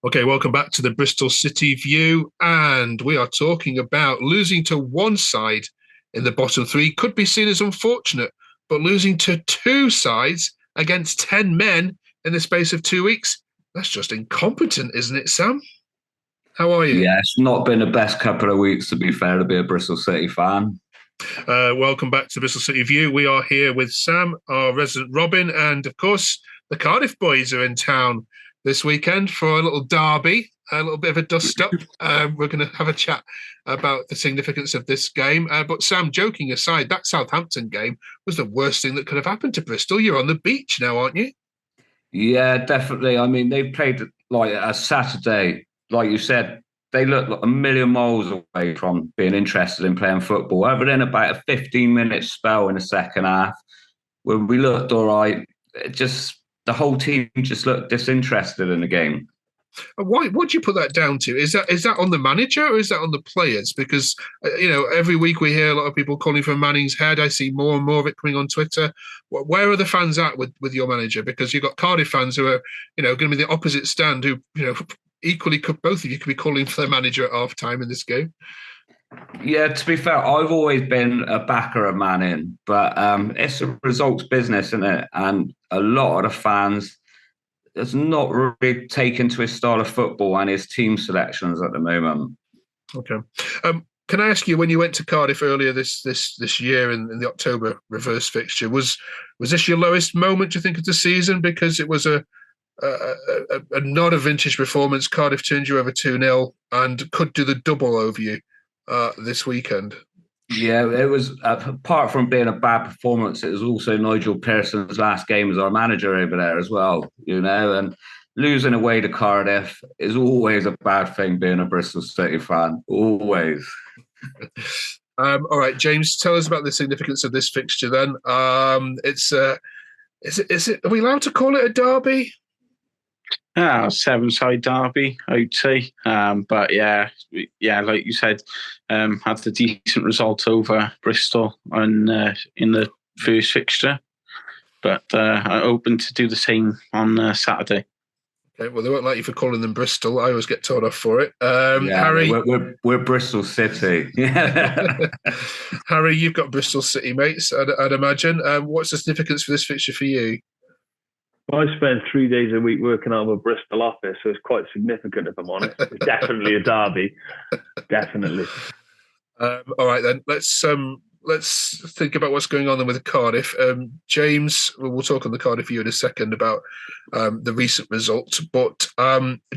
Okay, welcome back to the Bristol City View. And we are talking about losing to one side in the bottom three could be seen as unfortunate, but losing to two sides against 10 men in the space of 2 weeks, that's just incompetent, isn't it, Sam? How are you? Yeah, it's not been the best couple of weeks, to be fair, to be a Bristol City fan. Welcome back to Bristol City View. We are here with Sam, our resident Robin, and of course, the Cardiff boys are in town this weekend for a little derby, a little bit of a dust up. We're going to have a chat about the significance of this game. But Sam, joking aside, that Southampton game was the worst thing that could have happened to Bristol. You're on the beach now, aren't you? Yeah, definitely. I mean, they played like a Saturday, like you said. They look like a million miles away from being interested in playing football. Other than about a 15-minute spell in the second half, where we looked all right, the whole team just looked disinterested in the game. Why? What do you put that down to? Is that on the manager or is that on the players? Because every week we hear a lot of people calling for Manning's head. I see more and more of it coming on Twitter. Where are the fans at with your manager? Because you've got Cardiff fans who are going to be the opposite stand. Who equally could both of you could be calling for their manager at half time in this game. Yeah, to be fair, I've always been a backer of Manning, but it's a results business, isn't it? And a lot of the fans has not really taken to his style of football and his team selections at the moment. Okay. Can I ask you, when you went to Cardiff earlier this year in the October reverse fixture, was this your lowest moment, do you think, of the season? Because it was a not a vintage performance. Cardiff turned you over 2-0 and could do the double over you this weekend. Yeah, it was, apart from being a bad performance, it was also Nigel Pearson's last game as our manager over there as well, and losing away to Cardiff is always a bad thing being a Bristol City fan, always. All right, James, tell us about the significance of this fixture then. Is it, are we allowed to call it a derby? Seven-side derby, I would say. But yeah, like you said, had the decent result over Bristol in the first fixture. But I'm open to do the same on Saturday. Okay, well, they won't like you for calling them Bristol. I always get told off for it. Harry, we're Bristol City. Harry, you've got Bristol City mates, I'd imagine. What's the significance for this fixture for you? I spend 3 days a week working out of a Bristol office, so it's quite significant, if I'm honest. It's definitely a derby. Definitely. All right, then. Let's think about what's going on then with Cardiff. James, we'll talk on the Cardiff view in a second about the recent results. But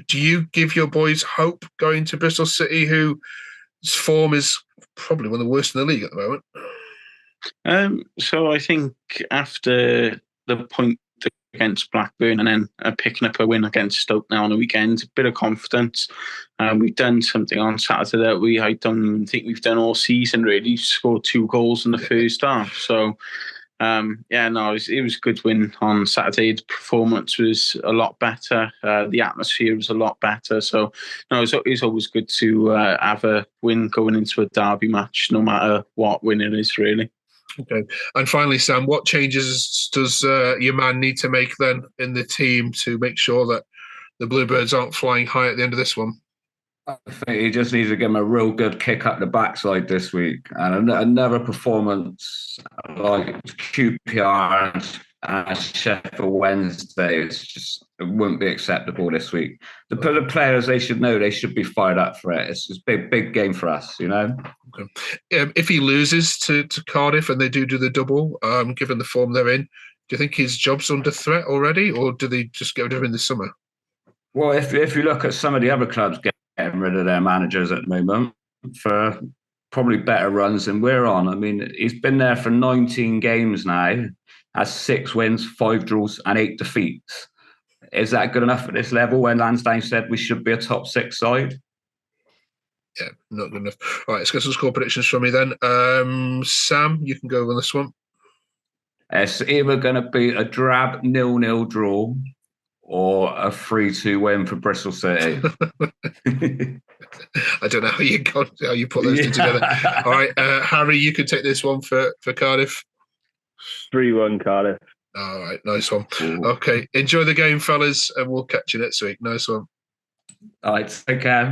do you give your boys hope going to Bristol City, whose form is probably one of the worst in the league at the moment? So I think after the point against Blackburn and then picking up a win against Stoke now on the weekend, a bit of confidence. We've done something on Saturday that I don't even think we've done all season, really. Scored 2 goals in the first half. So, it was a good win on Saturday. The performance was a lot better. The atmosphere was a lot better. So, it's always good to have a win going into a derby match, no matter what win it is, really. Okay. And finally, Sam, what changes does your man need to make then in the team to make sure that the Bluebirds aren't flying high at the end of this one? I think he just needs to give him a real good kick up the backside this week. And another performance like QPR and Sheffield Wednesday, it wouldn't be acceptable this week. The players, they should know they should be fired up for it. It's a big game for us, Okay. If he loses to Cardiff and they do the double, given the form they're in, do you think his job's under threat already, or do they just get rid of him in the summer? Well, if you look at some of the other clubs getting rid of their managers at the moment for probably better runs than we're on. I mean, he's been there for 19 games now, has 6 wins, 5 draws, and 8 defeats. Is that good enough at this level when Lansdowne said we should be a top 6 side? Yeah, not good enough. All right, let's get some score predictions from me then. Sam, you can go on this one. It's either going to be a drab 0-0 draw or a 3-2 win for Bristol City. I don't know how you put those two together. All right, Harry, you can take this one for Cardiff. 3-1 Cardiff. All right, nice one. Ooh. Okay, enjoy the game, fellas, and we'll catch you next week. Nice one. All right, take care.